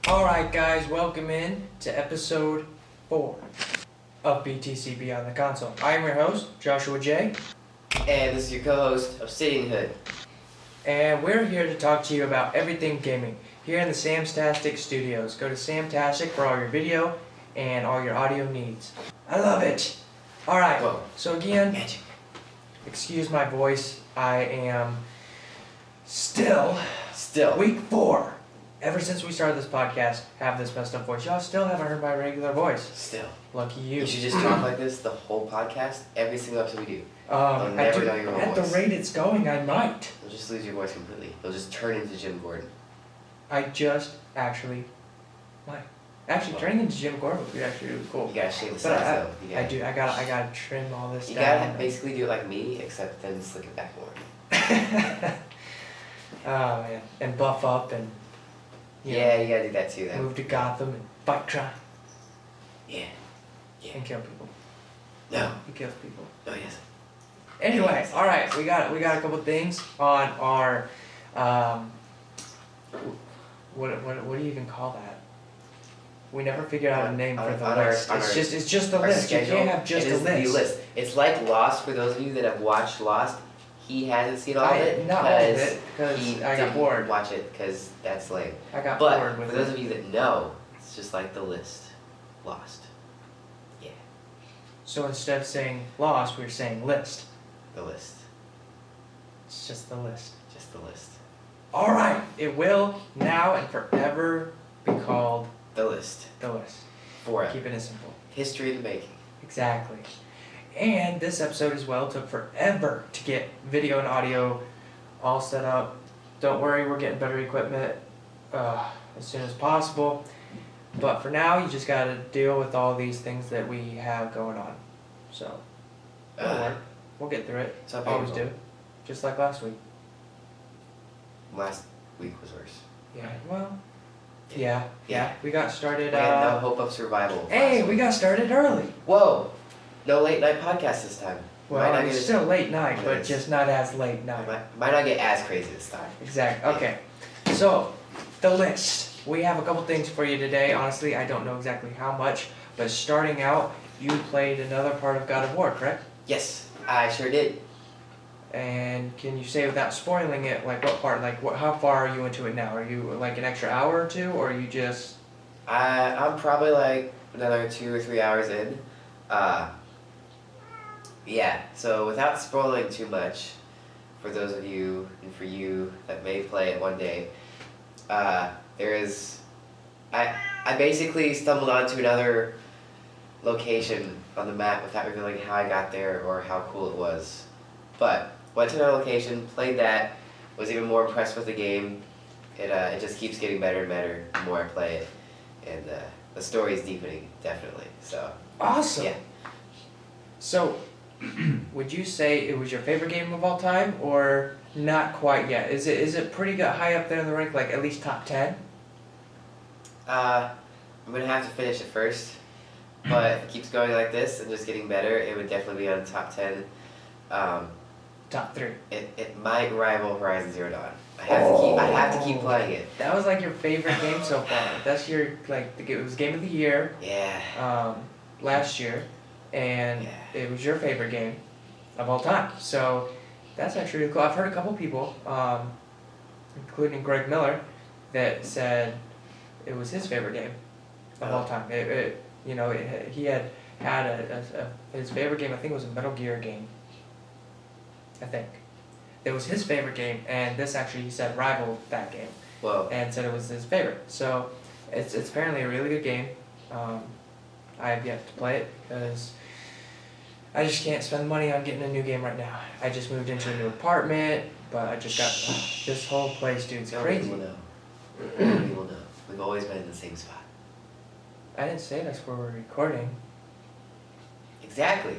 Alright guys, welcome in to episode 4 of BTC Beyond the Console. I am your host, Joshua J. And this is your co-host, Obsidian Hood. And we're here to talk to you about everything gaming here in the Samtastic Studios. Go to Samtastic for all your video and all your audio needs. I love it! Alright, so again, Magic. Excuse my voice, I am still week 4. Ever since we started this podcast, have this messed up voice. Y'all still haven't heard my regular voice. Still. Lucky you. You should just talk like this the whole podcast, every single episode we do. They'll never know your at voice. the rate it's going, I might. You'll just lose your voice completely. You'll just turn into Jim Gordon. I just actually might. Actually, turning into Jim Gordon would be actually really cool. You gotta shave the But sides though. I gotta trim all this You down. gotta basically do it like me, except then slick it back more. Oh man, and buff up and You gotta do that too. Then. move to Gotham and fight crime Yeah. and kill people. No. He kills people. No, yes. Anyway, all right, we got a couple things on our what do you even call that? We never figured out a name for the list. It's just the list. Schedule. You can't have just it a is list. The list. It's like Lost for those of you that have watched Lost. He hasn't seen all of it not all of it because he I got didn't bored. watch it because that's lame. I got But bored with for those it. of you that know, it's just like the list. Lost. Yeah, So instead of saying lost, we're saying list. the list. It's just the list. Just the list. All right, it will now and forever be called The list. the list. Forever. Keep it simple. History in the making. Exactly. And this episode as well took forever to get video and audio all set up. Don't worry, we're getting better equipment as soon as possible. But for now, you just gotta deal with all these things that we have going on. So, don't worry. We'll get through it. It's not Always painful. do. Just like last week. Last week was worse. Yeah, well, yeah. We got started. We had no hope of survival. Hey, last we week. got started early. Whoa! No late night podcast this time. Well, not it's get still late night, It but is. just not as late night. might not get as crazy this time. Exactly. Okay. So, the list. We have a couple things for you today. Honestly, I don't know exactly how much, but starting out, you played another part of God of War, correct? Yes, I sure did. And can you say without spoiling it, like what part, like how far are you into it now? Are you like an extra hour or two, or are you just? I'm probably like another 2 or 3 hours in. Yeah, so without spoiling too much, for those of you and for you that may play it one day, there is, I basically stumbled onto another location on the map without revealing how I got there or how cool it was. But went to another location, played that, was even more impressed with the game. It just keeps getting better and better the more I play it, and the story is deepening, definitely. So Awesome. yeah. So, would you say it was your favorite game of all time, or not quite yet? Is it pretty good, high up there in the rank, like at least top 10? I'm gonna have to finish it first, but if it keeps going like this and just getting better, it would definitely be on top 10. Top 3. It might rival Horizon Zero Dawn. I have to keep playing it. That was like your favorite game so far. That's your it was game of the year. Yeah. Last year, and Yeah. it was your favorite game of all time. So that's actually really cool. I've heard a couple people, including Greg Miller, that said it was his favorite game of all time. He had his favorite game. I think it was a Metal Gear game. I think it was his favorite game, and this actually he said rivaled that game. Whoa. And said it was his favorite. So it's apparently a really good game. I have yet to play it because I just can't spend money on getting a new game right now. I just moved into a new apartment, but I just got this whole place, dude. It's Nobody crazy. will know. Nobody will know. We've always been in the same spot. I didn't say that's where we're recording. Exactly.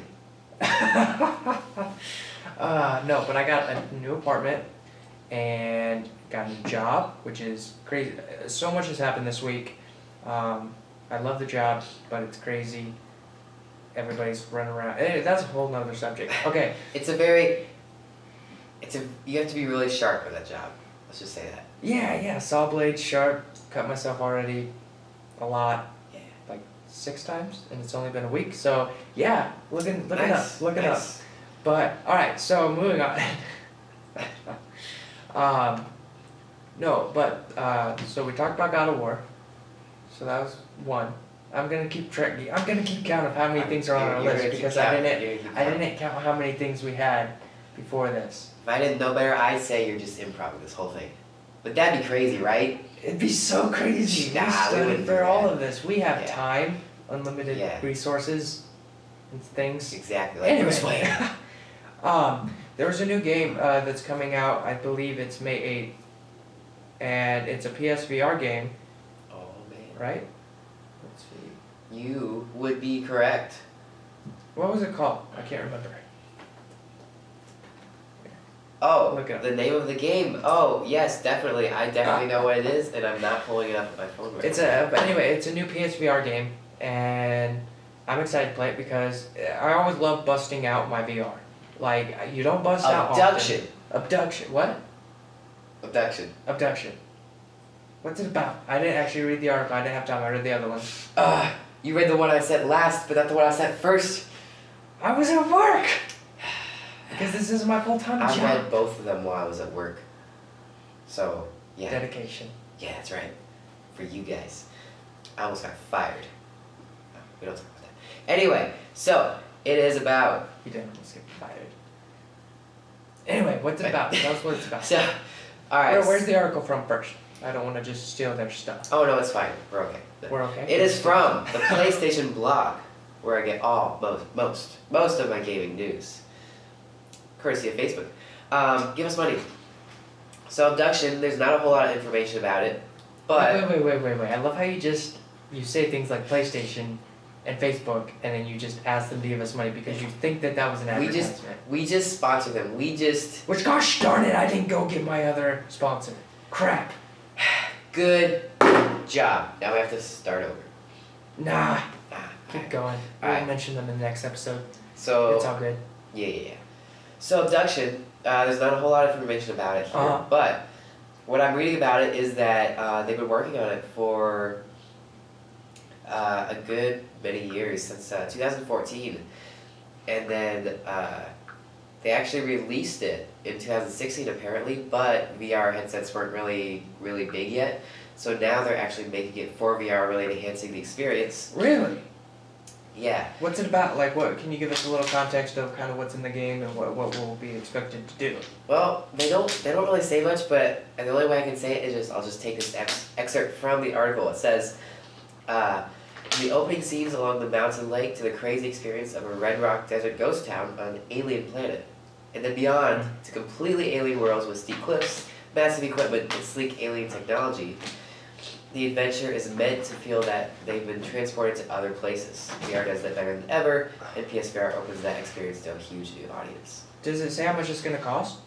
No, but I got a new apartment and got a new job, which is crazy. So much has happened this week. I love the job, but it's crazy. Everybody's running around. That's a whole nother subject. Okay. You have to be really sharp for that job. Let's just say that. Yeah, saw blade, sharp, cut myself already a lot, Yeah. like 6 times, and it's only been a week. So yeah, looking Nice. up, looking up. Nice. But all right, so moving on. No, but so we talked about God of War. So that was one. I'm gonna keep count of how many things are on our You're list gonna keep because count. I You're gonna keep count. didn't count how many things we had before this. If I didn't know better, I'd say you're just improv this whole thing. But that'd be crazy, right? It'd be so crazy. Nah, we we studied wouldn't for do all that. of this. We have Yeah. time, unlimited Yeah. resources, and things. Exactly. Like Bruce Wayne. There was a new game that's coming out. I believe it's May 8th, and it's a PSVR game, Oh man. right? Let's see. You would be correct. What was it called? I can't remember. Oh, Look it up. the name of the game. Oh, yes, definitely. I definitely know what it is, and I'm not pulling it up on my phone right now. But anyway, it's a new PSVR game, and I'm excited to play it because I always love busting out my VR. Like you don't bust out Abduction. often. Abduction. What? Abduction. Abduction. What's it about? I didn't actually read the article. I didn't have time. I read the other one. You read the one I sent last, but not the one I sent first. I was at work. Because this is my full-time I job. read both of them while I was at work. So, yeah. Dedication. Yeah, that's right. For you guys. I almost got fired. No, we don't talk about that. Anyway, so, it is about... You didn't almost get fired. Anyway, what's it about? Tell us what it's about. So, alright. Where's the article from first? I don't want to just steal their stuff. Oh, no, it's fine. We're okay. We're okay? It is from the PlayStation blog, where I get most of my gaming news. Courtesy of Facebook. Give us money. So Abduction, there's not a whole lot of information about it, but... Wait. I love how you say things like PlayStation and Facebook, and then you just ask them to give us money because you think that was an advertisement. We just sponsor them. Which, gosh darn it, I didn't go get my other sponsor. Crap. Good job. Now we have to start over. Nah. Ah, Keep going. We'll Alright. mention them in the next episode. So... It's all good. Yeah. So Abduction, there's not a whole lot of information about it here, Uh-huh. but what I'm reading about it is that they've been working on it for a good many years, since 2014, and then they actually released it in 2016 apparently, but VR headsets weren't really big yet, so now they're actually making it for VR, really enhancing the experience. Really? Yeah. What's it about? Like, what? Can you give us a little context of kind of what's in the game and what we'll be expected to do? Well, they don't really say much, but the only way I can say it is I'll just take this excerpt from the article. It says, the opening scenes along the mountain lake to the crazy experience of a red rock desert ghost town on an alien planet, and then beyond to completely alien worlds with steep cliffs, massive equipment, and sleek alien technology. The adventure is meant to feel that they've been transported to other places. VR does that better than ever, and PSVR opens that experience to a huge new audience. Does it say how much it's going to cost?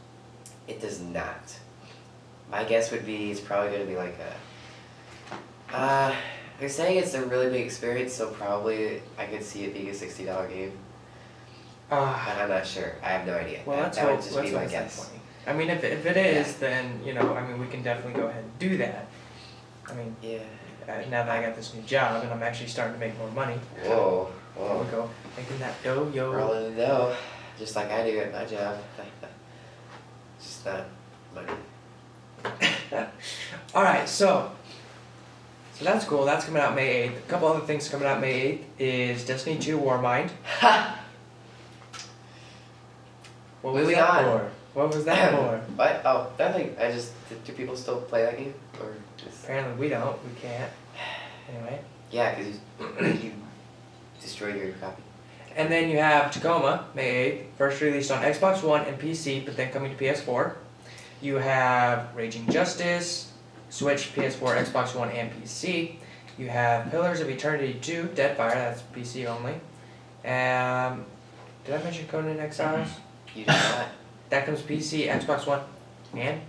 It does not. My guess would be it's probably going to be like they're saying it's a really big experience, so probably I could see it being a $60 game. But I'm not sure. I have no idea. Well, that would just be my guess. I mean, if it is, then, we can definitely go ahead and do that. I mean, Yeah. now that I got this new job and I'm actually starting to make more money. Whoa. There we go. Making that dough, yo. Rolling the dough, just like I do at my job. Just not money. Alright, so that's cool. That's coming out May 8th. A couple other things coming out May 8th is Destiny 2 Warmind. What was Moving that on. for? What was that for? What? Oh, nothing. Do people still play that game? Or just... Apparently we don't. We can't. Anyway. Yeah, because you destroyed your copy. And then you have Tacoma, May 8th. First released on Xbox One and PC, but then coming to PS4. You have Raging Justice, Switch, PS4, Xbox One, and PC. You have Pillars of Eternity 2, Deadfire, that's PC only. Did I mention Conan Exiles? You did not. That comes PC, Xbox One, and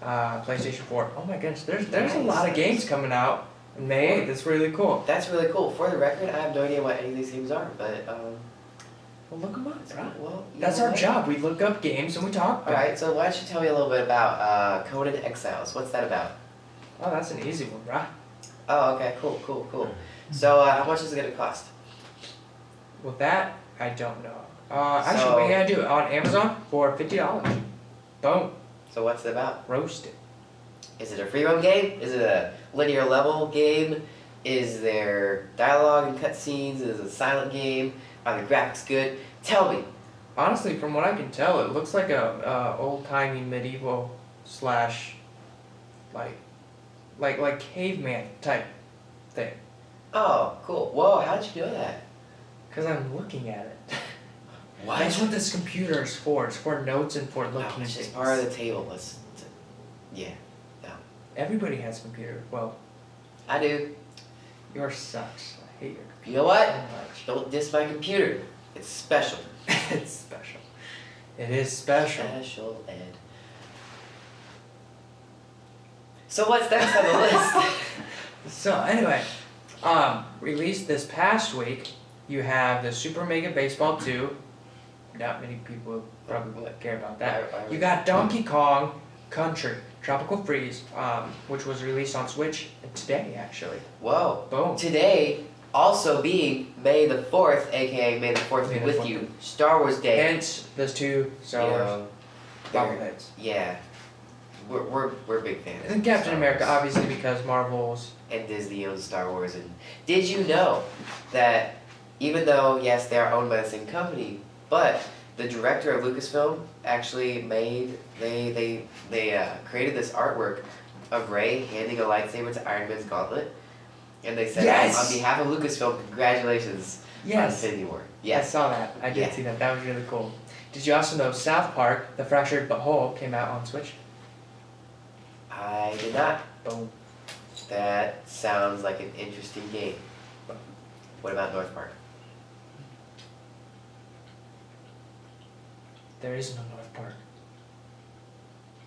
PlayStation 4. Oh my goodness, there's a lot of games coming out in May 8th. That's really cool. That's really cool. For the record, I have no idea what any of these games are, but Well, look them up, bro. well, That's our job. We look up games and we talk about it. Alright, so why don't you tell me a little bit about Conan Exiles? What's that about? Oh, that's an easy one, bro. Oh, okay, cool. So, how much is it gonna cost? Well, that I don't know. Actually, So- what you gotta do on Amazon for $50. Boom, So, what's it about? roast it. Is it a free roam game? Is it a linear level game? Is there dialogue and cutscenes? Is it a silent game? Are the graphics good? Tell me. Honestly, from what I can tell, it looks like a old timey medieval slash, like caveman type thing. Oh, cool. Whoa, how'd you know that? Cause I'm looking at it. What? That's what this computer is for. It's for notes and for looking No, at it's just things. part of the table. Yeah, Everybody has a computer. Well, I do. yours sucks. I hate your You know what? computer so much. Don't diss my computer. It's special. It's special. It is special. Special ed. So what's next on the list? So anyway, released this past week, you have the Super Mega Baseball 2. Not many people probably care about that. Why- You got Donkey Kong Country Tropical Freeze, which was released on Switch today actually. Whoa. Boom. Today, also being May the 4th, aka May the 4th be May the with 4th. you, Star Wars Day. Hence, those two Star You Wars know, they're- bobbleheads. Yeah. We're big fans. And of Captain Star America, Wars. obviously, because Marvel's. And Disney owns Star Wars. And did you know that even though, yes, they are owned by the same company, but the director of Lucasfilm actually created this artwork of Rey handing a lightsaber to Iron Man's gauntlet, and they said, Yes! on behalf of Lucasfilm, congratulations on Yes, Infinity War. I Yes. saw that. I did Yeah. see that. That was really cool. Did you also know South Park, The Fractured But Whole, came out on Switch? I did not. Boom. That sounds like an interesting game. What about North Park? There is no North Park.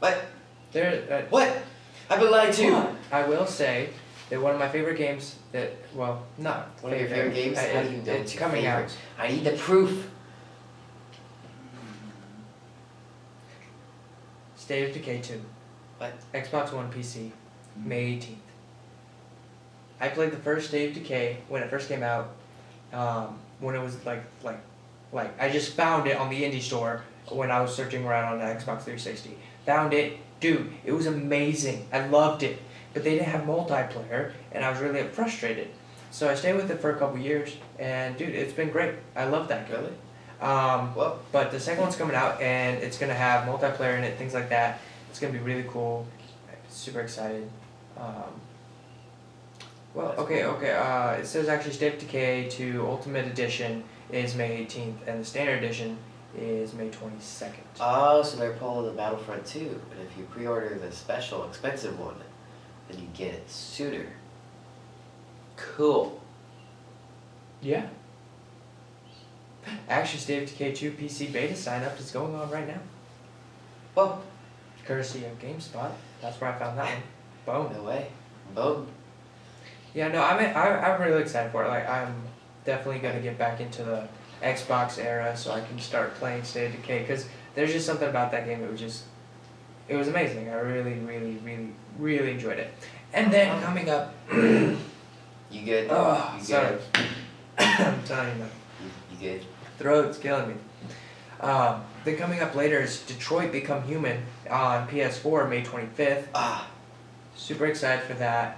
What? There. What? I've been lied to. But I will say that one of my favorite games that, well, not One of your favorite games? How do you know it's it's your coming favorite? out. I need the proof. State of Decay 2. What? Xbox One PC, May 18th. I played the first State of Decay when it first came out, when it was like I just found it on the indie store when I was searching around on the Xbox 360. Found it, dude, it was amazing. I loved it. But they didn't have multiplayer, and I was really frustrated. So I stayed with it for a couple years, and dude, it's been great. I love that game. Really? Um, Whoa. but the second one's coming out, and it's gonna have multiplayer in it, things like that. It's gonna be really cool. Super excited. Well, That's okay, cool. okay. It says actually State of Decay 2 Ultimate Edition is May 18th, and the Standard Edition is May 22nd. Oh, so they're pulling the Battlefront 2, and if you pre-order the special, expensive one, then you get it sooner. Cool. Yeah. Actually, State of Decay 2 PC beta sign up is going on right now. Whoa. Courtesy of GameSpot. That's where I found that one. Boom. No way. Boom. Yeah, no, I'm really excited for it. Like, I'm definitely gonna get back into the Xbox era so I can start playing State of Decay, because there's just something about that game. It was amazing. I really, really, really, really enjoyed it. And then coming up, You good? oh, You sorry, good? I'm telling you, You good? throat's killing me. Then coming up later is Detroit Become Human on PS4, May 25th. Ah. Super excited for that.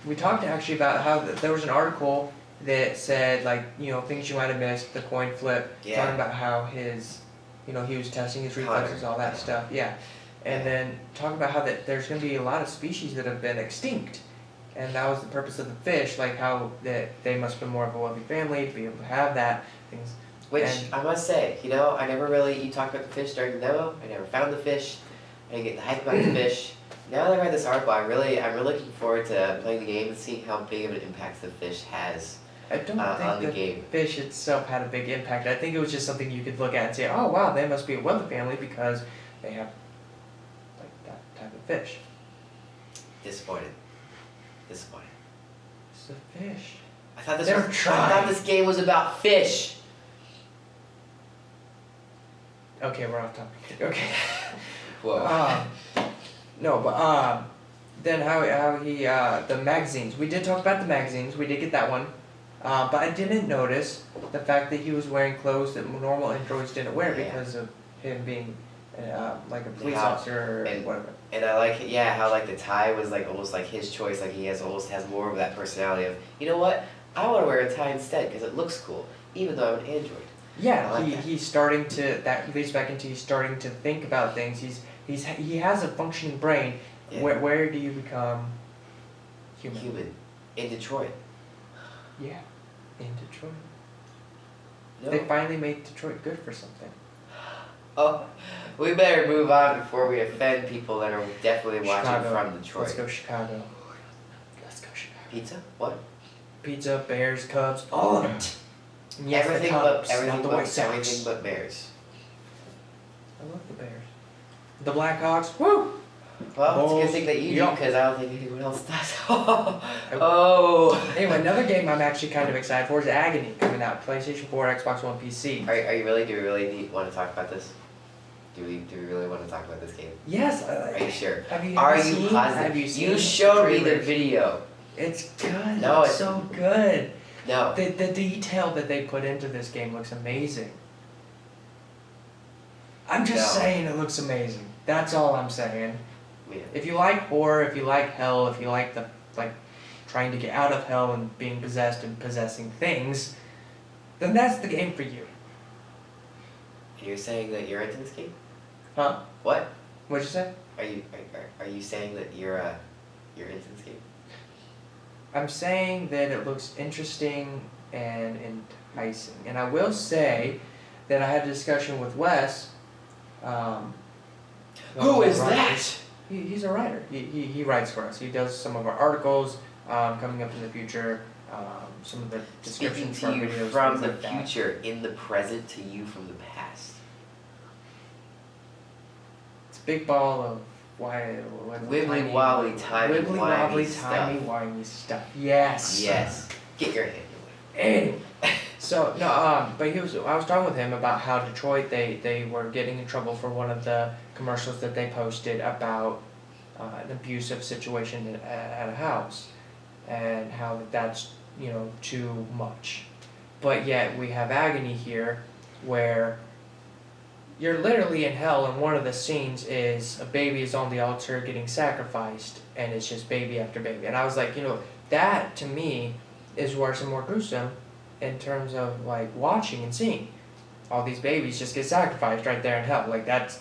We talked actually about how there was an article that said, like, you know, things you might have missed, the coin flip, Yeah. talking about how his, you know, he was testing his reflexes, all that stuff, yeah. And then talk about how that there's going to be a lot of species that have been extinct. And that was the purpose of the fish, like how that they must have been more of a wealthy family to be able to have that, things. Which, And- I must say, you know, I never really, you talked about the fish during the demo, I never found the fish, I didn't get the hype about the fish. Now that I read this article, I'm really looking forward to playing the game and seeing how big of an impact the fish has I don't on think the the game. fish itself had a big impact. I think it was just something you could look at and say, oh wow, they must be a wealthy family because they have like that type of fish. Disappointed. It's a fish. I thought this They're was, I trying. thought this game was about fish. Okay, we're off topic. Okay. Whoa. No, but then how he the magazines. We did talk about the magazines. We did get that one. But I didn't notice the fact that he was wearing clothes that normal androids didn't wear Yeah. because of him being like a police How- officer or and- whatever. And I like, yeah, how like the tie was like almost like his choice. Like he has almost has more of that personality of, you know what, I want to wear a tie instead because it looks cool, even though I'm an android. I Yeah, like that. he's starting to, that leads back into he's starting to think about things. He has a functioning brain. Yeah. Where do you become human? Human in Detroit. Yeah, in Detroit. No. They finally made Detroit good for something. Oh, we better move on before we offend people that are definitely watching Chicago. from Detroit. Let's go Chicago. Let's go Chicago. Pizza? What? Pizza, Bears, Cubs, all of it. And yes, everything the Cubs, but everything not the but White Sox. everything but Bears. I love the Bears. The Blackhawks, woo! Well, it's a Bulls, good thing that you do yup. because I don't think anyone else does. Oh. Anyway, another game I'm actually kind of excited for is Agony coming out. PlayStation 4, Xbox One, PC. Are you really? Do we really want to talk about this? Do we really want to talk about this game? Yes. Are you sure? Have you Are seen, you positive? Have you seen showed me the trailers? video. It's good. No, it's so good. No. The detail that they put into this game looks amazing. I'm just No. saying it looks amazing. That's all I'm saying. Yeah. If you like horror, if you like hell, if you like the trying to get out of hell and being possessed and possessing things, then that's the game for you. You're saying that you're into this game? Huh? What? What'd you say? Are you saying that you're into this game? I'm saying that it looks interesting and enticing. And I will say that I had a discussion with Wes. Who is writers. that? He's a writer. He writes for us. He does some of our articles coming up in the future, some of the Speaking descriptions to for our you videos, from things the like that. future, in the present to you from the past. It's a big ball of Wibbly wobbly, timey wibbly wobbly, wimey timey stuff. wimey stuff. Yes. Yes. Get your hand away. Anyway, so no, but I was talking with him about how Detroit they were getting in trouble for one of the commercials that they posted about an abusive situation at a house, and how that's too much, but yet we have Agony here, where you're literally in hell, and one of the scenes is a baby is on the altar getting sacrificed, and it's just baby after baby, and I was like, that to me is worse and more gruesome in terms of like watching and seeing all these babies just get sacrificed right there in hell. Like that's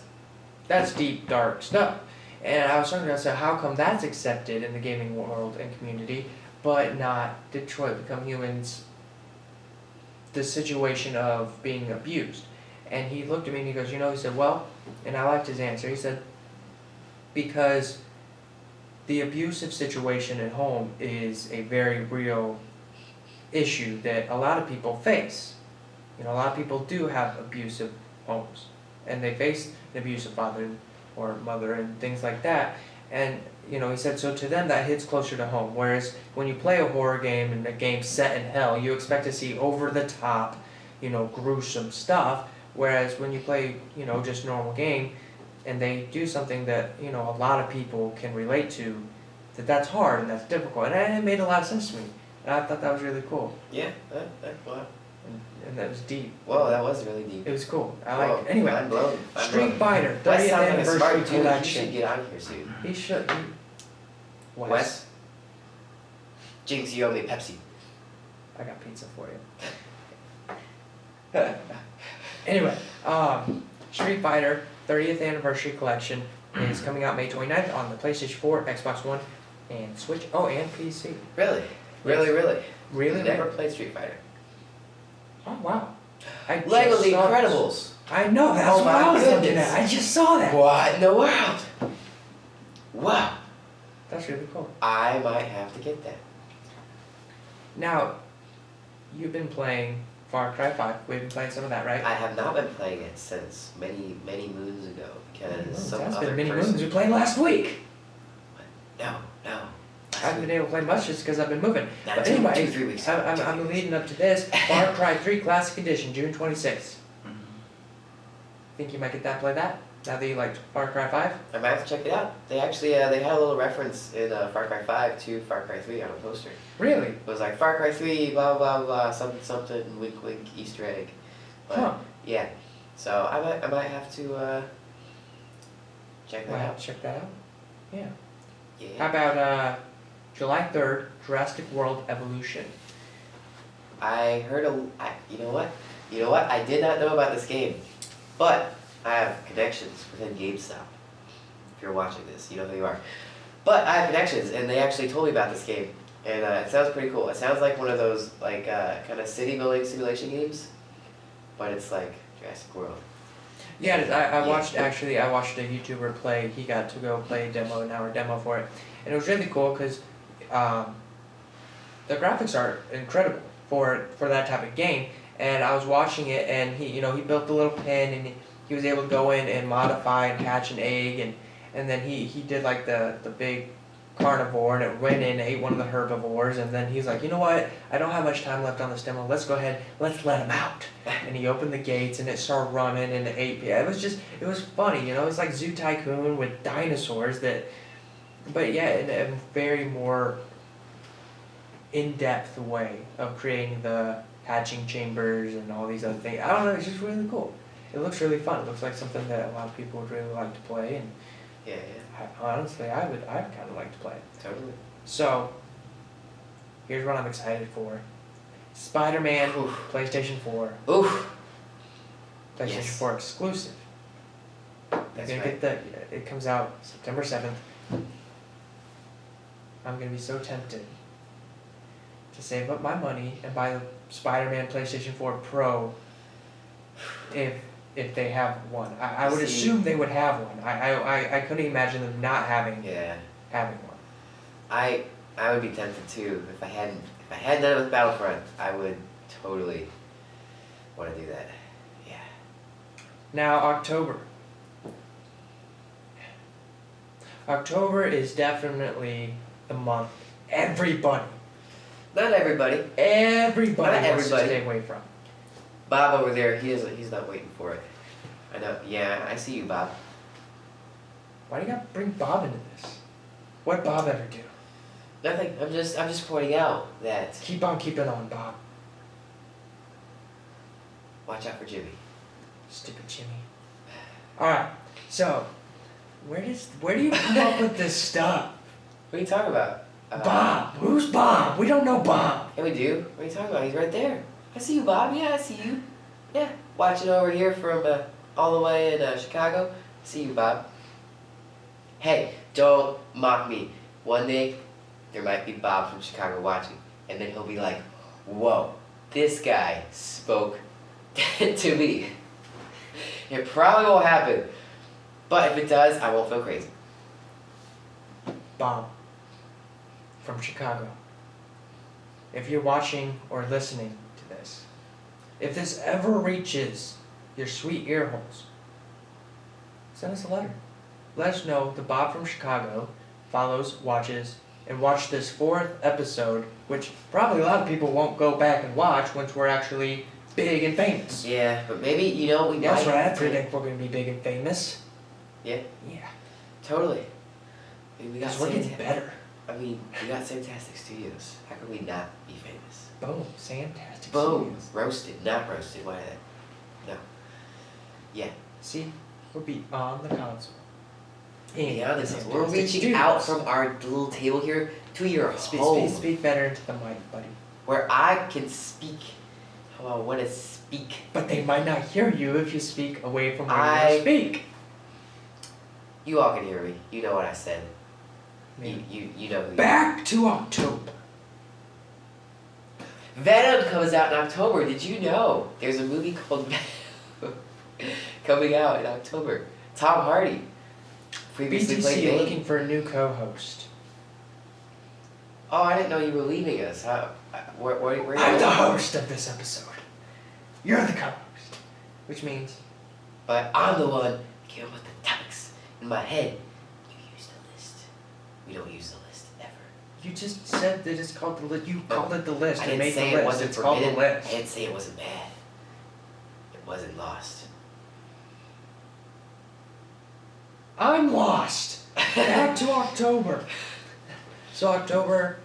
deep, dark stuff. And I was trying to myself, how come that's accepted in the gaming world and community, but not Detroit Become Humans, the situation of being abused? And he looked at me and he goes, he said, well, and I liked his answer. He said, because the abusive situation at home is a very real issue that a lot of people face. A lot of people do have abusive homes, and they face an abusive father or mother and things like that. And he said, so to them that hits closer to home. Whereas when you play a horror game and a game set in hell, you expect to see over the top, gruesome stuff. Whereas when you play, just a normal game, and they do something that a lot of people can relate to, that's hard and that's difficult, and it made a lot of sense to me. And I thought that was really cool. Yeah. Wow. And that was deep. Whoa, that was really deep. It was cool. I Whoa, like it. Anyway, I'm blown. Street Fighter, Wes 30th sounds like a anniversary smart dude. He collection. should get on here soon. He should. Wes? Jinx, you owe me Pepsi. I got pizza for you. Anyway, Street Fighter 30th anniversary collection is coming out May 29th on the PlayStation 4, Xbox One, and Switch. Oh, and PC. Really? Really? Really? Never played Street Fighter. Oh wow. I Lego just The saw this. Incredibles. I know, that's Oh what my I was looking goodness. at. I just saw that. What in the world? Wow. That's really cool. I might have to get that. Now, you've been playing Far Cry 5. We've been playing some of that, right? I have not been playing it since many moons ago because some That's other been many person. moons. We played last week. No. I haven't been able to play much just because I've been moving. Not But two, anyway, 3 weeks. I'm leading up to this. Far Cry 3 Classic Edition, June 26th. Think you might get that, play that? Now that you liked Far Cry 5? I might have to check it out. They actually they had a little reference in Far Cry 5 to Far Cry 3 on a poster. Really? It was like Far Cry 3, blah blah blah, something something, wink wink, Easter egg. But, Huh. yeah. So I might have to check that Might have out. to check that out. Yeah. Yeah. How about July 3rd, Jurassic World Evolution? I heard you know what? You know what? I did not know about this game, but I have connections within GameStop. If you're watching this, you know who you are. But I have connections, and they actually told me about this game, and it sounds pretty cool. It sounds like one of those like kind of city building simulation games, but it's like Jurassic World. Yeah, I watched a YouTuber play. He got to go play an hour demo for it, and it was really cool because the graphics are incredible for that type of game. And I was watching it, and he built the little pen, and he was able to go in and modify and hatch an egg, and then he did like the big carnivore, and it went in and ate one of the herbivores, and then he's like, you know what, I don't have much time left on this demo, let's go ahead, let's let him out. And he opened the gates, and it started running, and it ate, it was funny, it's like Zoo Tycoon with dinosaurs but yeah, in a very more in-depth way of creating the hatching chambers and all these other things. I don't know, it's just really cool. It looks really fun. It looks like something that a lot of people would really like to play, and Yeah. honestly, I'd kind of like to play it. Totally. So, here's what I'm excited for. Spider-Man, Oof. PlayStation 4. Oof. PlayStation Yes. 4 exclusive. That's You're right. gonna it comes out September 7th. I'm gonna be so tempted to save up my money and buy the Spider-Man PlayStation 4 Pro if they have one. I would assume they would have one. I couldn't imagine them not having one. I would be tempted too if I hadn't done it with Battlefront. I would totally want to do that. Yeah. Now October. October is definitely the month everybody Not everybody. wants everybody. to stay away from. Bob over there, he's not waiting for it. I know. Yeah, I see you, Bob. Why do you gotta bring Bob into this? What'd Bob ever do? Nothing. I'm just pointing out that. Keep on keeping on, Bob. Watch out for Jimmy. Stupid Jimmy. Alright, so where do you come up with this stuff? What are you talking about? Bob! Who's Bob? We don't know Bob. Yeah, we do. What are you talking about? He's right there. I see you, Bob. Yeah, I see you. Yeah, watching over here from all the way in Chicago. I see you, Bob. Hey, don't mock me. One day, there might be Bob from Chicago watching, and then he'll be like, whoa, this guy spoke to me. It probably won't happen, but if it does, I won't feel crazy. Bob. From Chicago. If you're watching or listening to this, if this ever reaches your sweet ear holes, send us a letter. Let us know that Bob from Chicago follows, watches, and watched this 4th episode, which probably a lot of people won't go back and watch once we're actually big and famous. Yeah, but maybe, we That's might right, I have to- predict we're going to be big and famous. Yeah, Yeah. totally. I mean, we got Because we're getting better. we got Fantastic Studios. How could we not be famous? Boom. Fantastic. Boom. Studios. Roasted, not roasted. Why that? No. Yeah. See, we'll be on the console. Yeah, the this is, we're Fantastic reaching Studios. out from our little table here to your home, Speak better into the mic, buddy. where I can speak how I want to speak. But they might not hear you if you speak away from where I- you speak. You all can hear me. You know what I said. Maybe. You know who. Back to October. Venom comes out in October. Did you know? There's a movie called Venom coming out in October. Tom Hardy previously played BTC Bane. looking for a new co-host. Oh, I didn't know you were leaving us. How? Where I'm the host of this episode. You're the co-host. Which means But I'm the one that came up with the topics in my head. You use the list. We don't use the list ever. you just said that it's called the list. You called it the list. I You didn't made say the it list. wasn't It's called the forbidden. list. I didn't say it wasn't bad. It wasn't lost. I'm lost. Back to October. So October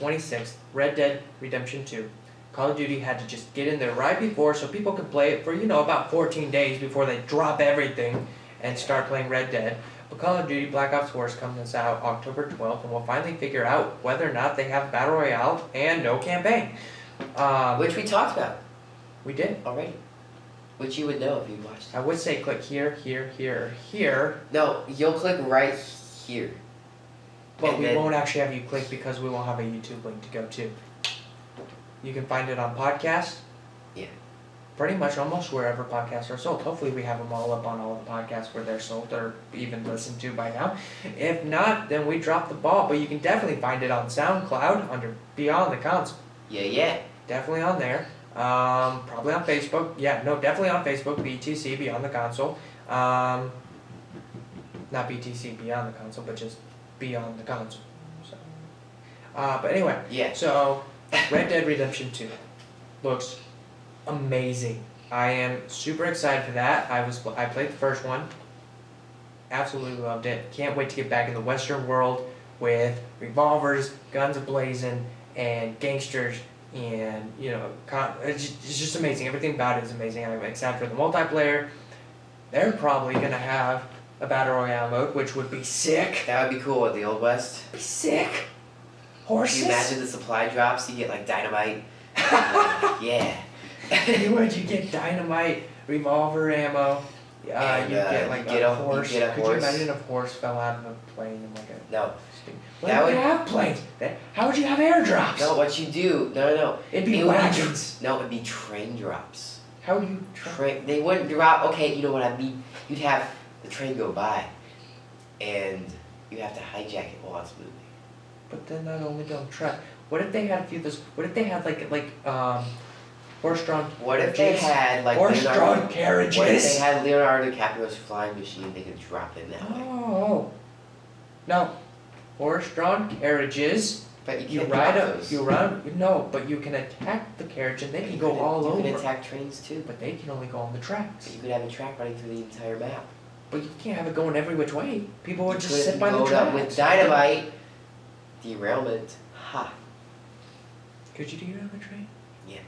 26th, Red Dead Redemption 2. Call of Duty had to just get in there right before so people could play it for, about 14 days before they drop everything and start playing Red Dead. But Call of Duty Black Ops 4 comes out October 12th, and we'll finally figure out whether or not they have Battle Royale and no campaign. Which we talked about. We did. Already. Which you would know if you watched it. I would say click here, here, here, or here. No, you'll click right here. But we won't actually have you click because we won't have a YouTube link to go to. You can find it on podcast. Yeah. Pretty much almost wherever podcasts are sold. Hopefully we have them all up on all the podcasts where they're sold or even listened to by now. If not, then we dropped the ball. But you can definitely find it on SoundCloud under Beyond the Console. Yeah. Definitely on there. Probably on Facebook. Yeah, no, definitely on Facebook. BTC, Beyond the Console. Not BTC, Beyond the Console, but just Beyond the Console. So, but anyway. Yeah. So, Red Dead Redemption 2 looks amazing. I am super excited for that. I played the first one. Absolutely loved it. Can't wait to get back in the Western world with revolvers, guns ablazing, and gangsters. And it's just amazing. Everything about it is amazing. I'm excited for the multiplayer. They're probably gonna have a battle royale mode, which would be sick. That would be cool with the Old West. Be sick. Horses. Can you imagine the supply drops? You get like dynamite. Yeah. You get dynamite, revolver ammo. You get like a horse. You get a Could horse. you imagine if a horse fell out of a plane and like a? No. Well, you have planes. How would you have airdrops? No, what you do? No. It'd be wagons. No, it'd be train drops. How would you? They wouldn't drop. Okay, you know what I mean. You'd have the train go by, and you have to hijack it while it's moving. But then not only don't track. What if they had a few of those? What if they had horse-drawn? What if they had like horse-drawn carriages? What if they had Leonardo DiCaprio's flying machine? They could drop in that way. Oh. No. Horse-drawn carriages. But You can't ride drop up. those. You ride. No, but you can attack the carriage and they can go all over. You can attack trains too. But they can only go on the But tracks. you could have a track running through the entire map. But you can't have it going every which way. People would You just could sit by the load tracks. up with dynamite. Derailment. Ha. Could you derail the train? Yeah.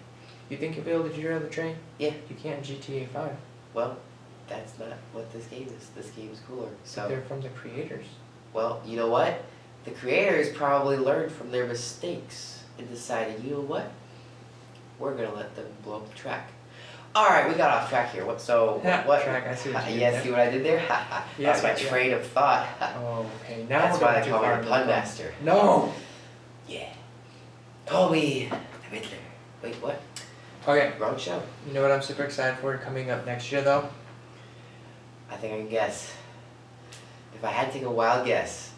You think you'll be able to derail the train? Yeah. You can't in GTA 5. Well, that's not what this game is. This game is cooler. So. They're from the creators. Well, you know what? The creators probably learned from their mistakes and decided, you know what? We're gonna let them blow up the track. All right, we got off track here. What? Track, I see what you did Yes, there. see what I did there? That's my train of thought. Oh, okay. Now That's we're why going they too call me far a into pun the master. No. Yeah. Call me the Riddler. Wait, what? Okay. Wrong show. You know what I'm super excited for coming up next year, though? I think I can guess. If I had to take a wild guess,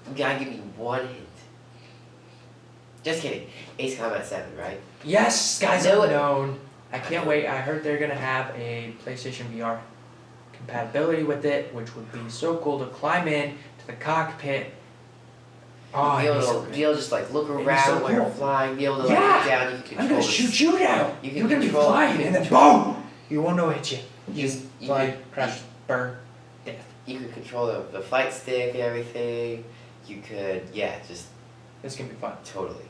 you gotta give me one hint. Just kidding. Ace Combat 7, right? Yes, guys, I know it. unknown. I can't wait. I heard they're gonna have a PlayStation VR compatibility with it, which would be so cool to climb in to the cockpit. Oh, Be it'd be so able to good. just like look be around so when you're cool. flying, be able to like Yeah! look down, you can control I'm gonna the- shoot you down. You can You're gonna be control- flying, you and can then control- boom! You won't know it hit you. You just you fly, could- crash, burn, death. You could control the flight stick and everything. You could, just It's gonna be fun. totally.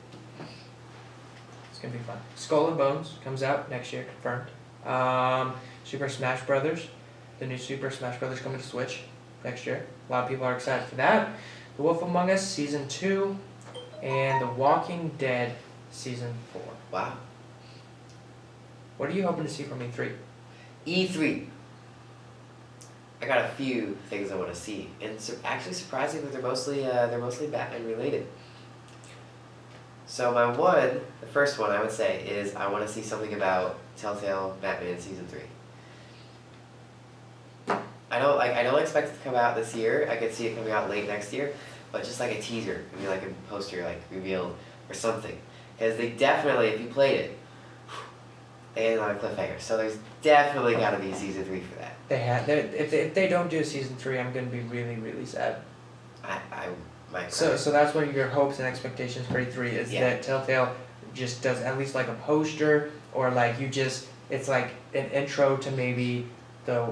It's gonna be fun. Skull and Bones comes out next year, confirmed. Super Smash Brothers, the new Super Smash Brothers coming to Switch next year. A lot of people are excited for that. The Wolf Among Us Season 2, and The Walking Dead Season 4. Wow. What are you hoping to see from E3? E3. I got a few things I want to see, and actually surprising that they're mostly Batman related. So the first one I would say is I want to see something about Telltale Batman Season 3. I don't expect it to come out this year. I could see it coming out late next year, but just like a teaser, maybe like a poster like revealed or something. Because they definitely, if you played it, they ended on a cliffhanger. So there's definitely got to be Season 3 for that. If they don't do Season 3, I'm gonna be really, really sad. I might So cry. that's one of your hopes and expectations for E3 is Yeah. that Telltale just does at least like a poster, or like it's like an intro to maybe the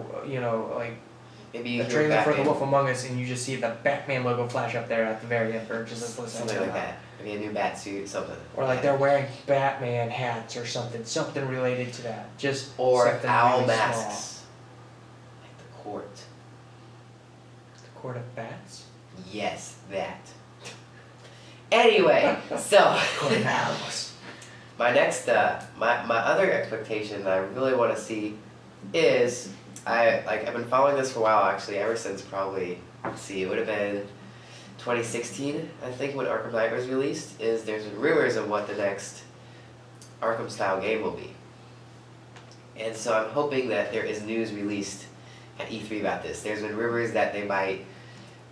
Maybe you the hear trailer for The Batman. Wolf Among Us, and you just see the Batman logo flash up there at the very end, or just Something like that. Maybe a new bat suit, something. Or like they're wearing Batman hats or something related to that. Just Or something owl really masks. Like the court. small. The Court of Bats. Yes, that. Anyway, so Court of Owls. my next, my other expectation that I really want to see is I've been following this for a while actually, ever since probably, let's see, it would have been 2016, I think, when Arkham Knight was released. Is there's been rumors of what the next Arkham style game will be, and so I'm hoping that there is news released at E3 about this. There's been rumors that they might,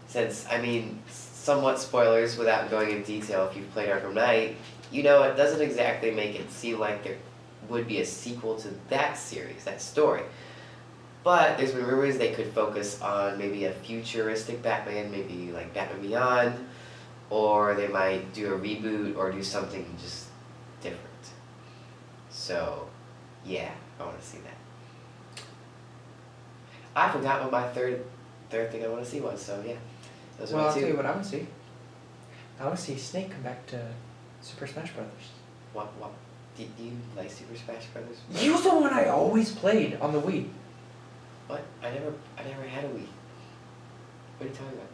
since I mean, somewhat spoilers without going into detail. If you've played Arkham Knight, you know it doesn't exactly make it seem like there would be a sequel to that series, that story. But there's been rumors they could focus on maybe a futuristic Batman, maybe like Batman Beyond, or they might do a reboot or do something just different. So, yeah, I want to see that. I forgot what my third thing I want to see was, so yeah. Those are Well, my I'll two. tell you what I want to see. I want to see Snake come back to Super Smash Brothers. What? Did you like Super Smash Brothers? He was the one I always played on the Wii. What? I never had a Wii. What are you talking about?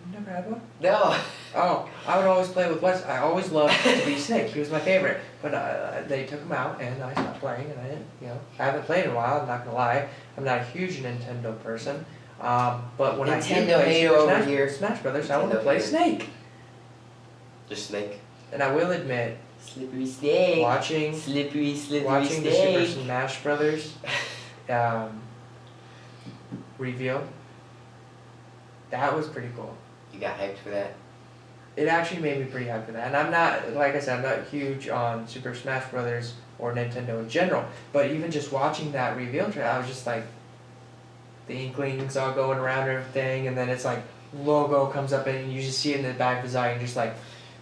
You never had one? No. Oh, I would always play with Wes. I always loved to be Snake. He was my favorite. But they took him out, and I stopped playing, and I didn't, I haven't played in a while, I'm not gonna lie. I'm not a huge Nintendo person. But when I did Nintendo play hater Super over Smash, here. Smash Brothers, I want to Nintendo play hater. Snake. Just Snake. And I will admit, Slippery Snake. watching Slippery the Snake. Super Smash Brothers reveal, that was pretty cool. You got hyped for that? It actually made me pretty hyped for that. And I'm not, like I said, I'm not huge on Super Smash Brothers or Nintendo in general. But even just watching that reveal trailer, I was just like, the inklings all going around and everything, and then it's like, logo comes up and you just see it in the back of his eye and just like,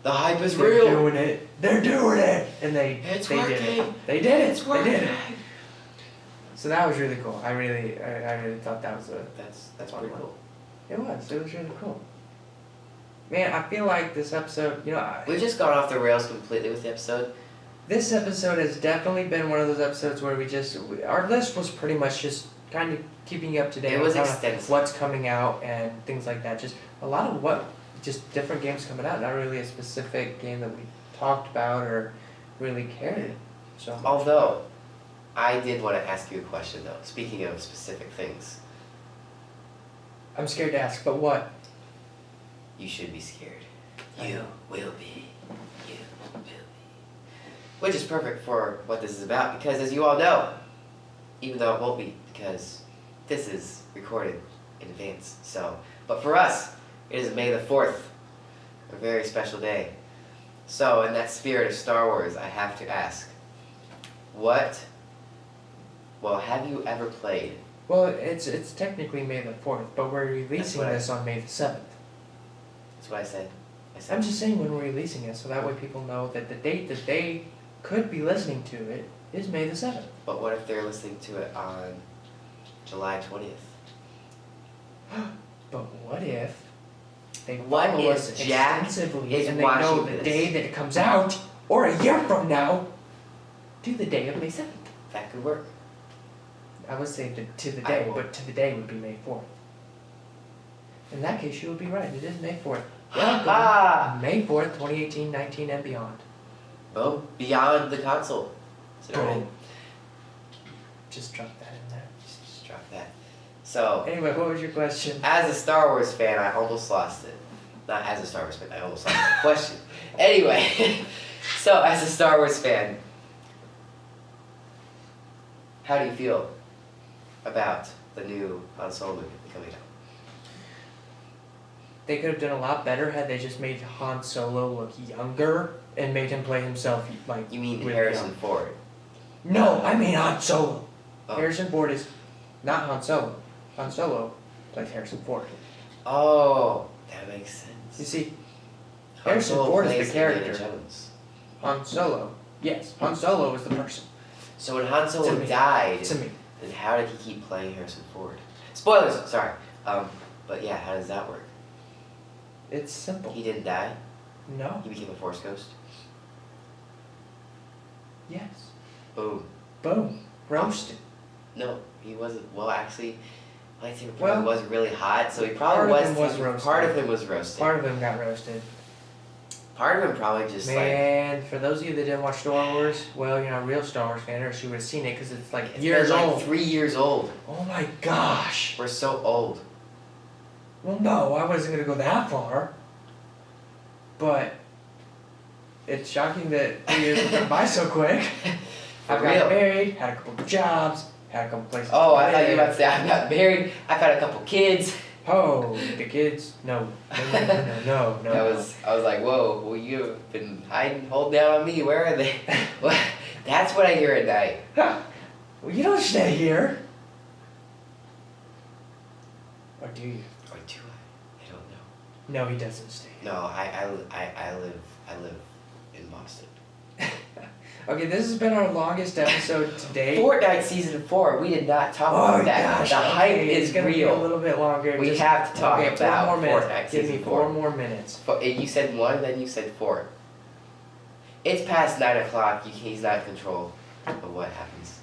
The hype is they're real. doing it, they're doing it, and they did it. They did it. It's They working. did it. So that was really cool. I really thought that was a. That's Fun pretty one. cool. It was really cool. Man, I feel like this episode, We've just gone off the rails completely with the episode. this episode has definitely been one of those episodes where our list was pretty much just kind of keeping you up to date It on was kinda extensive. what's coming out and things like that. Just a lot of just different games coming out, not really a specific game that we talked about or really cared so much. Although, I did want to ask you a question though. Speaking of specific things, I'm scared to ask, but what? you should be scared. I You know. will be. You will be. Which is perfect for what this is about, because as you all know, even though it won't be, because this is recorded in advance. So, but for us, it is May the 4th, a very special day. So, in that spirit of Star Wars, I have to ask, have you ever played? Well, it's technically May the 4th, but we're releasing what I- this on May the 7th. That's what I said. I said I'm just saying when we're releasing it, so that way people know that the date that they could be listening to it is May the 7th. But what if they're listening to it on July 20th? But what if they What follow if us Jack extensively is and they know watching the this? day that it comes out, or a year from now, to the day of May 7th? That could work. I would say to the I day, won't. but to the day would be May 4th. In that case, you would be right. It is May 4th. Welcome, Ah! May 4th, 2018, 19, and beyond. Well, beyond the console. So Boom. Just drop that in there. just drop that. So, Anyway, what was your question? as a Star Wars fan, I almost lost it. Not as a Star Wars fan, I almost lost the question. Anyway, so as a Star Wars fan, how do you feel about the new Han Solo movie coming out? They could have done a lot better had they just made Han Solo look younger and made him play himself like. You mean really Harrison young. Ford? No, I mean Han Solo. Oh. Harrison Ford is not Han Solo. Han Solo plays Harrison Ford. Oh, that makes You sense. see, Han Harrison Solo Ford is the plays Indiana character. Jones. Han Solo. Yes, Han Solo is the person. So when Han Solo To me. died, To me. then how did he keep playing Harrison Ford? Spoilers, sorry. But yeah, how does that work? It's simple. He didn't die? No. He became a Force ghost? Yes. Boom. Boom. Roasted. No, he wasn't. Well, actually, lightsaber Well, probably was really hot, so he probably part of him was roasted. Part of him was roasted. Part of him got roasted. Part of him probably just Man, for those of you that didn't watch Star Wars, well, you're not a real Star Wars fan, or you would have seen it because it's like it's years been like old. 3 years old. Oh my gosh. We're so old. Well, no, I wasn't gonna go that far. But it's shocking that 3 years went by so quick. For I got real. married, had a couple of jobs, had a couple places. Oh, to I thought you were live. about to say I got married. I've had a couple kids. Oh, the kids? No. No. I was like, whoa, well, you've been holding down on me. Where are they? Well, that's what I hear at night. Well, you don't stay here. Or do you? Or do I? I don't know. No, he doesn't stay here. No, I live in Boston. Okay, this has been our longest episode to date. Fortnite season 4. We did not talk Oh about that. gosh, The hype it's is gonna be a real. little bit longer. We Just- have to talk okay, about 4 more minutes. Fortnite Give me season 4 4. more minutes. You said 1, then you said 4. It's past 9 o'clock. He's not in control of what happens.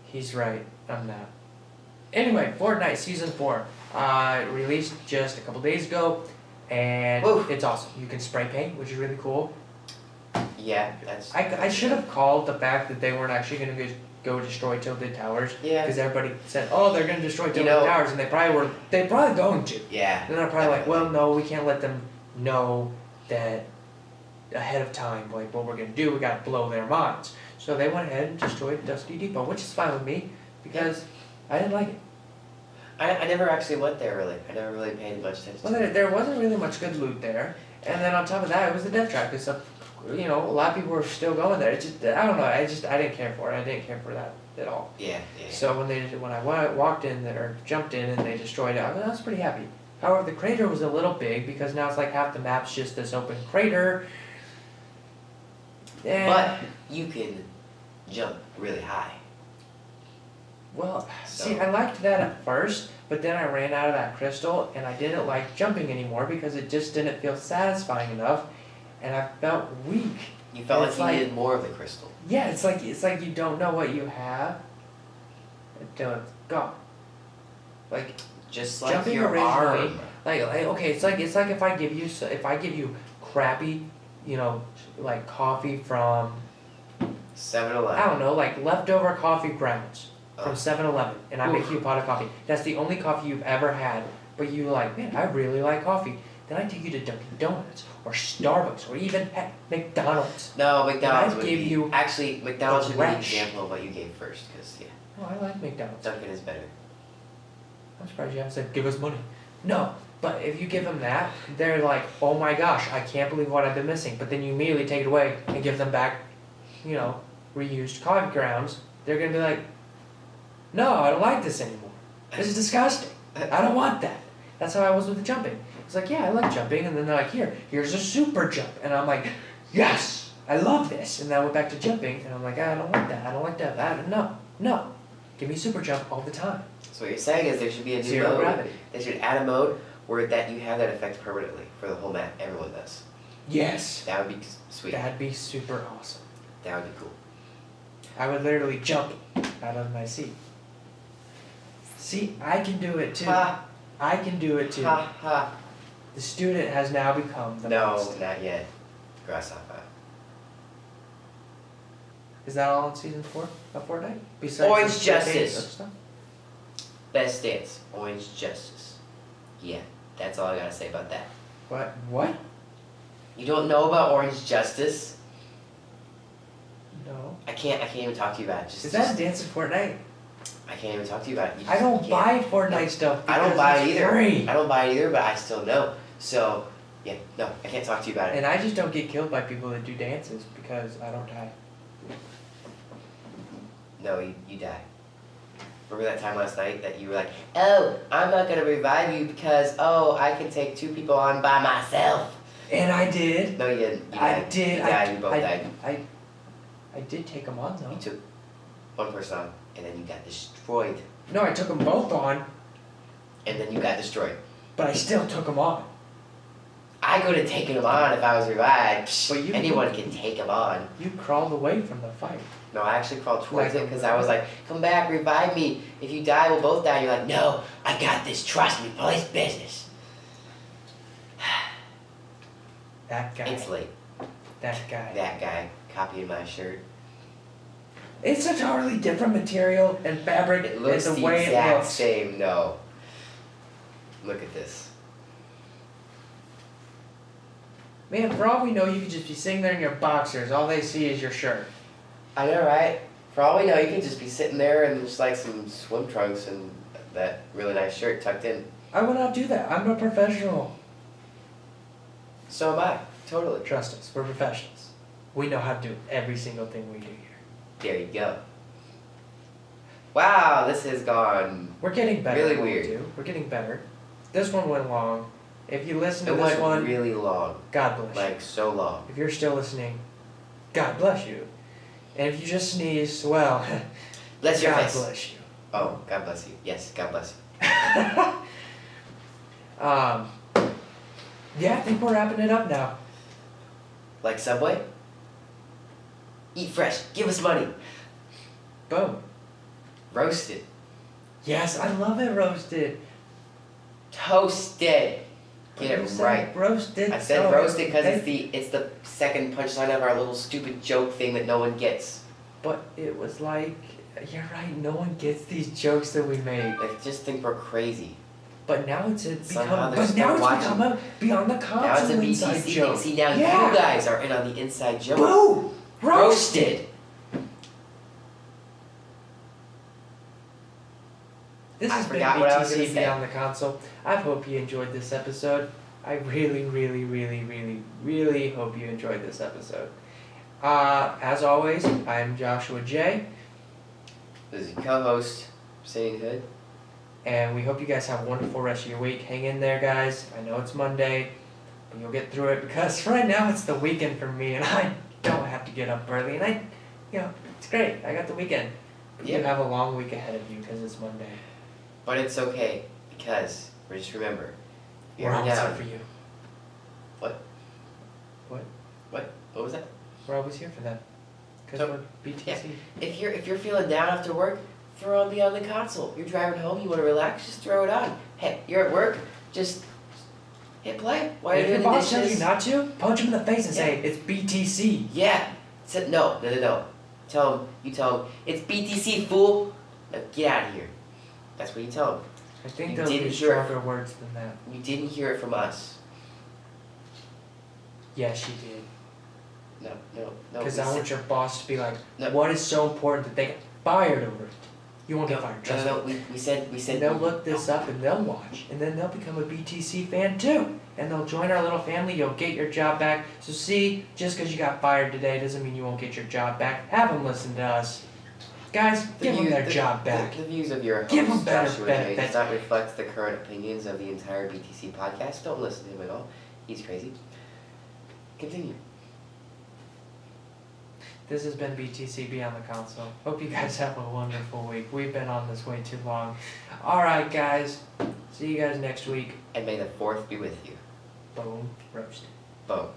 He's right. I'm not. Anyway, Fortnite Season 4 released just a couple days ago, and Woo. it's awesome. You can spray paint, which is really cool. Yeah, that's. I should have called the fact that they weren't actually going to go destroy Tilted Towers. Yeah. Because everybody said, oh, they're going to destroy Tilted know- Towers, and they probably were. They probably going to. Yeah. And then I'm probably like, definitely. well, no, we can't let them know that ahead of time, like what we're going to do. We got to blow their minds. So they went ahead and destroyed Dusty Depot, which is fine with me because I didn't like it. I never actually went there really. I never really paid much attention. Well, to it. there wasn't really much good loot there, and then on top of that, it was the death trap. Because you know, a lot of people were still going there. It just, I don't know. I didn't care for it. I didn't care for that at all. Yeah. So when I walked in there, or jumped in and they destroyed it, I was pretty happy. However, the crater was a little big because now it's like half the map's just this open crater. And, But you can jump really high. well, So- see, I liked that at first, but then I ran out of that crystal, and I didn't like jumping anymore because it just didn't feel satisfying enough, and I felt weak. You felt It's like you like- needed more of the crystal. Yeah, it's like you don't know what you have until it's gone. Like Just like jumping your originally, arm. like okay, it's like if I give you crappy, you know, like coffee from 7-Eleven. I don't know, like leftover coffee grounds from Oh. 7-Eleven, and I make Oof. you a pot of coffee. That's the only coffee you've ever had, but you like, man, I really like coffee. Then I take you to Dunkin' Donuts or Starbucks or even heck, McDonald's. No, McDonald's I would give be, you actually McDonald's a would be the wrench. example of what you gave first, because yeah, Oh, I like McDonald's. Dunkin' is better. I'm surprised you haven't said, give us money. No, but if you give them that, they're like, oh my gosh, I can't believe what I've been missing. But then you immediately take it away and give them back, you know, reused coffee grounds. They're going to be like, no, I don't like this anymore. This is disgusting. I don't want that. That's how I was with the jumping. It's like, yeah, I like jumping. And then they're like, here's a super jump. And I'm like, yes, I love this. And then I went back to jumping. And I'm like, I don't want that. I don't like that. No. Give me super jump all the time. So what you're saying is there should be a new Zero mode. gravity. They should add a mode where that you have that effect permanently for the whole map. Everyone does. Yes. That would be sweet. That'd be super awesome. That would be cool. I would literally jump out of my seat. See, I can do it too. Ha I can do it too. ha ha. The student has now become the No, master. not yet. Grasshopper. Is that all in season 4 of Fortnite? Besides Orange the spray paint Justice. and stuff? Best dance. Orange Justice. Yeah, that's all I gotta say about that. What? You don't know about Orange Justice? No. I can't even talk to you about it. Is that a dance in Fortnite? I can't even talk to you about it. You I don't can't. buy Fortnite stuff I don't because buy it's it either. free. I don't buy it either, but I still know. So, yeah, no, I can't talk to you about it. And I just don't get killed by people that do dances because I don't die. No, you die. Remember that time last night that you were like, oh, I'm not gonna revive you because, oh, I can take 2 people on by myself. And I did. No, you didn't. You I died. did. You died. You both died. I did take them on though. You took 1 person on, and then you got destroyed. No, I took them both on. And then you got destroyed. But I still took him on. I could have taken him on if I was revived. Psh, But anyone can take him on. You crawled away from the fight. No, I actually crawled towards Like it because I was like, come back, revive me. If you die, we'll both die. You're like, no, I got this. Trust me, police business. That guy. It's late. That guy. That guy copying my shirt. It's a totally different material and fabric. It looks and the the way it exact looks. same. No. Look at this. Man, for all we know, you could just be sitting there in your boxers. All they see is your shirt. I know, right? For all we know, you can just be sitting there in just like some swim trunks and that really nice shirt tucked in. I would not do that. I'm a professional. So am I. Totally. Trust us. We're professionals. We know how to do every single thing we do here. There you go. Wow, this has gone. We're getting better Really at what we weird. do. We're getting better. This one went long. If you listen to It this went one, really long. God bless you. Like, so long. If you're still listening, God bless you. And if you just sneeze, well, Bless your God face. bless you. Oh, God bless you. Yes, God bless you. Yeah, I think we're wrapping it up now. Like Subway? Eat fresh. Give us money. Boom. Roasted. Yes, I love it roasted. Toasted. Get You it said right. Roasted. I said so roasted because they- it's the second punchline of our little stupid joke thing that no one gets. But it was like, you're right, no one gets these jokes that we made. They just think we're crazy. But now it's Somehow become, they're but now it's watching. become a beyond the Now it's a console inside BTC joke. thing. See, now Yeah. you guys are in on the inside joke. Boom! Roasted. This I has been forgot what I was gonna BTC say. Beyond the Console. I hope you enjoyed this episode. I really, really, really, really, really hope you enjoyed this episode. As always, I'm Joshua J. This is your co-host, Saying Hood. And we hope you guys have a wonderful rest of your week. Hang in there, guys. I know it's Monday, but you'll get through it because right now it's the weekend for me, and I don't have to get up early. And it's great. I got the weekend. But you Yeah. have a long week ahead of you because it's Monday. But it's okay, because, just remember, We're you're always here down. for you. What was that? We're always here for them. Because So- we're BTC. If you're feeling down after work, throw on Beyond the Console. You're driving home, you want to relax, just throw it on. Hey, you're at work, just hit play while If you're your doing the boss tells you dishes. not to, punch him in the face and say, it's BTC. Yeah. No. Tell him, it's BTC, fool. Now get out of here. That's what you tell him. I think You there'll be didn't hear it. stronger words than that. You didn't hear it from us. Yes, you did. No. Because we I said- want your boss to be like, No. what is so important that they get fired over it? You won't get fired, trust me. No, we said And they'll look this up and they'll watch. And then they'll become a BTC fan too. And they'll join our little family. You'll get your job back. So see, just because you got fired today doesn't mean you won't get your job back. Have them listen to us. Guys, give them their job back. The views of your Give 'em host, better Joshua J, benefits. does not reflect the current opinions of the entire BTC podcast. Don't listen to him at all. He's crazy. Continue. This has been BTC Beyond the Console. Hope you guys have a wonderful week. We've been on this way too long. Alright, guys. See you guys next week. And may the 4th be with you. Boom. Roasted. Boom.